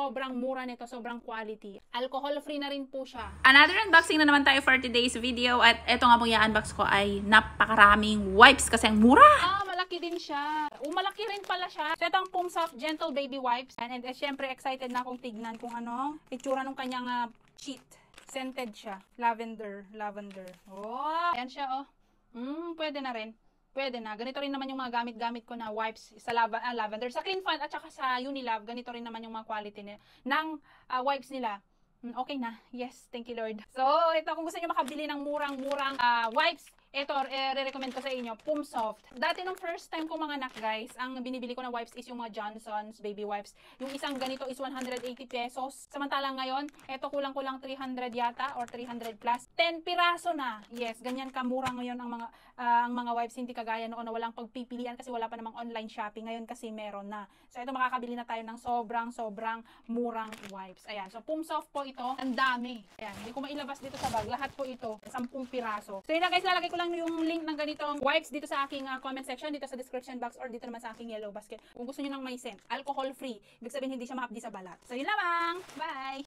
sobrang mura nito, sobrang quality. Alcohol-free na rin po siya. Another unboxing na naman tayo for today's video. At eto nga pong i-unbox ko ay napakaraming wipes kasi ang mura. Malaki din siya. Malaki rin pala siya. So, ito ang Pumsoft Gentle Baby Wipes. And syempre, excited na akong tignan kung ano, itsura ng kanyang sheet. Scented siya. Lavender. Oh, ayan siya, oh. Pwede na rin. Pwede na. Ganito rin naman yung mga gamit-gamit ko na wipes sa lavender. Sa Clean Fun at saka sa Unilove, ganito rin naman yung mga quality ng wipes nila. Okay na. Yes, thank you Lord. So, ito kung gusto niyo makabili ng murang-murang wipes, ito, re-recommend ko sa inyo, Pumsoft. Dati nung first time ko mga anak guys, ang binibili ko na wipes is yung mga Johnson's baby wipes. Yung isang ganito is 180 pesos. Samantalang ngayon, ito kulang-kulang 300 yata or 300 plus. 10 piraso na. Yes, ganyan kamura ngayon ang mga wipes, hindi kagaya noon na walang pagpipilian kasi wala pa namang online shopping. Ngayon kasi meron na. So ito makakabili na tayo ng sobrang murang wipes. Ayan, so Pumsoft po ito. Ang dami. Ayan, hindi ko mailabas dito sa bag. Lahat po ito, 10 piraso. So yun na guys, lalagay ko lang yung link ng ganitong wipes dito sa aking comment section, dito sa description box, or dito naman sa aking yellow basket. Kung gusto niyo ng may scent, alcohol free, ibig sabihin hindi siya mahapdi sa balat. So yun lamang. Bye!